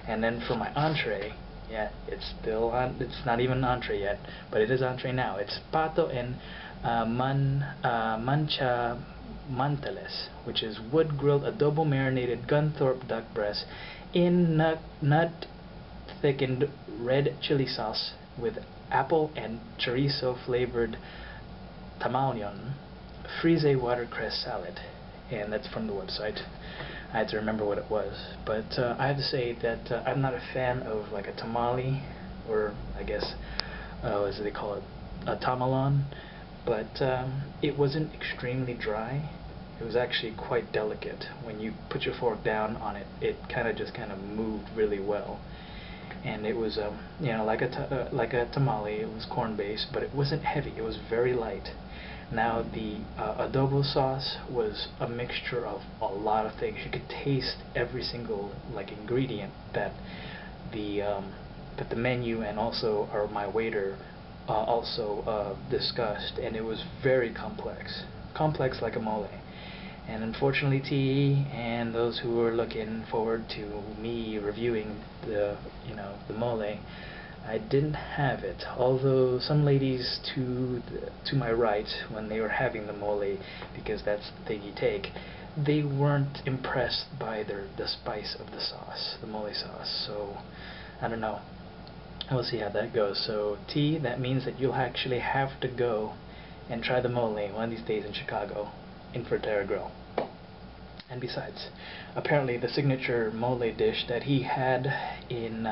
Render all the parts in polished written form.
And then for my entree, yeah, it's still on. It's not even entree yet, but it is entree now. It's pato and mancha manteles, which is wood grilled adobo marinated Gunthorpe duck breast in nut thickened red chili sauce with apple and chorizo flavored tamalion frise watercress salad. And that's from the website. I had to remember what it was, but I have to say that I'm not a fan of like a tamale, or I guess what do they call it, a tamalon, but it wasn't extremely dry. It was actually quite delicate. When you put your fork down on it, it kind of moved really well, and it was you know, like a tamale. It was corn based, but it wasn't heavy. It was very light. Now the adobo sauce was a mixture of a lot of things. You could taste every single like ingredient that the menu and also my waiter also discussed, and it was very complex like a mole. And unfortunately, T and those who were looking forward to me reviewing the mole, I didn't have it. Although some ladies to my right, when they were having the mole, because that's the thing you take, they weren't impressed by the spice of the sauce, the mole sauce. So I don't know. We'll see how that goes. So T, that means that you'll actually have to go and try the mole one of these days in Chicago, in Frontera Grill. And besides, apparently the signature mole dish that he had in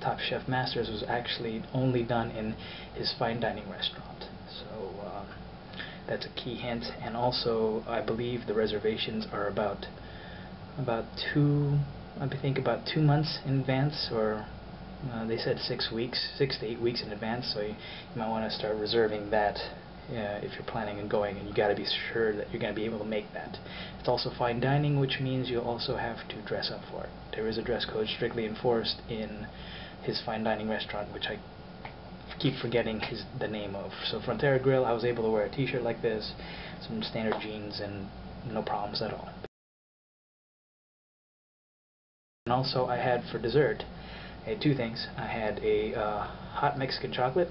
Top Chef Masters was actually only done in his fine dining restaurant. So that's a key hint. And also, I believe the reservations are about 2 months in advance, or they said 6 to 8 weeks in advance. So you might want to start reserving that. If you're planning on going, and you got to be sure that you're going to be able to make that. It's also fine dining, which means you'll also have to dress up for it. There is a dress code strictly enforced in his fine dining restaurant, which I keep forgetting the name of. So Frontera Grill, I was able to wear a t-shirt like this, some standard jeans, and no problems at all. And also I had for dessert, I had two things. I had a hot Mexican chocolate.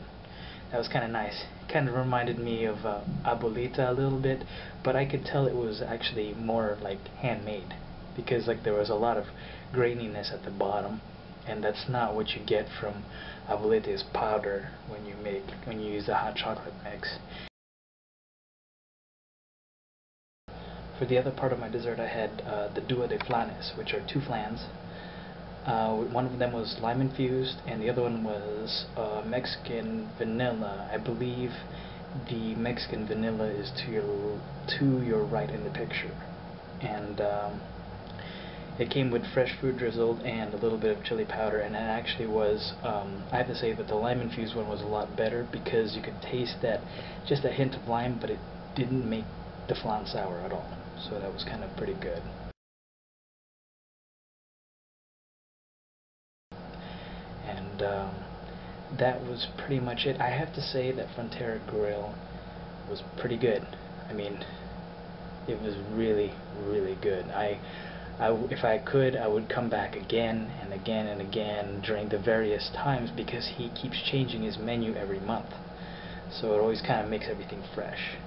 That was kind of nice. Kind of reminded me of abuelita a little bit, but I could tell it was actually more like handmade, because like there was a lot of graininess at the bottom, and that's not what you get from abuelita's powder when you use the hot chocolate mix. For the other part of my dessert, I had the dua de flanes, which are 2 flans. One of them was lime infused, and the other one was Mexican vanilla. I believe the Mexican vanilla is to your right in the picture, and it came with fresh fruit drizzled and a little bit of chili powder. And it actually was, I have to say that the lime infused one was a lot better, because you could taste that, just a hint of lime, but it didn't make the flan sour at all. So that was kind of pretty good. And that was pretty much it. I have to say that Frontera Grill was pretty good. I mean, it was really, really good. If I could, I would come back again and again and again during the various times, because he keeps changing his menu every month. So it always kind of makes everything fresh.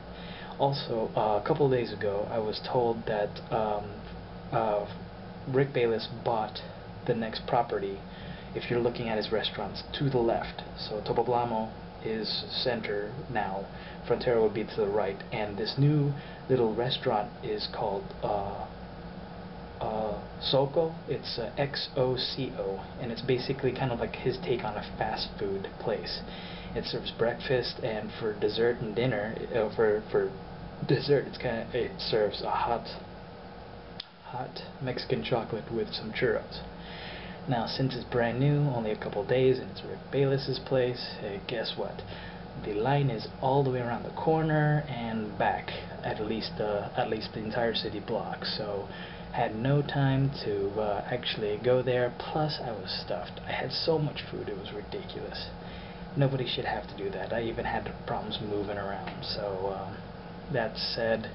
Also, a couple of days ago, I was told that Rick Bayless bought the next property. If you're looking at his restaurants, to the left. So Topoblamo is center now, Frontera would be to the right, and this new little restaurant is called Soco. It's XOCO, and it's basically kind of like his take on a fast food place. It serves breakfast, and for dessert and dinner, for dessert, it serves a hot Mexican chocolate with some churros. Now, since it's brand new, only a couple days, and it's Rick Bayless's place, guess what? The line is all the way around the corner and back, at least the entire city block. So, had no time to actually go there. Plus, I was stuffed. I had so much food; it was ridiculous. Nobody should have to do that. I even had problems moving around. So, that said,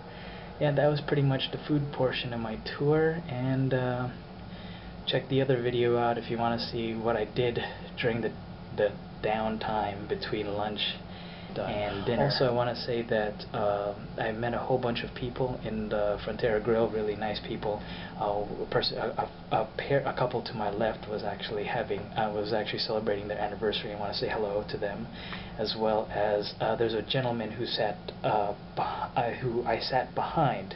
yeah, that was pretty much the food portion of my tour, and check the other video out if you want to see what I did during the downtime between lunch and dinner. Also, I want to say that I met a whole bunch of people in the Frontera Grill, really nice people. A couple to my left was actually celebrating their anniversary. I want to say hello to them, as well as there's a gentleman who who I sat behind,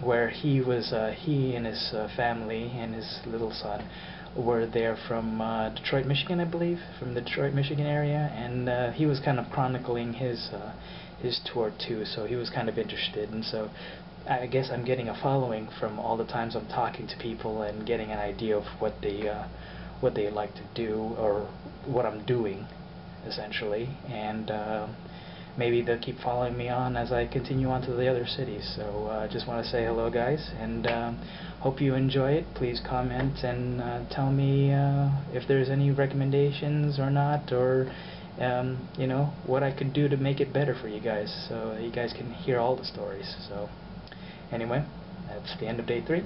where he and his family and his little son were there from Detroit, Michigan, I believe, from the Detroit, Michigan area, and he was kind of chronicling his tour too, so he was kind of interested, and so I guess I'm getting a following from all the times I'm talking to people and getting an idea of what they like to do or what I'm doing, essentially, and maybe they'll keep following me on as I continue on to the other cities. So I just want to say hello, guys, and hope you enjoy it. Please comment and tell me if there's any recommendations or not, or you know, what I could do to make it better for you guys, so you guys can hear all the stories. So anyway, that's the end of day 3.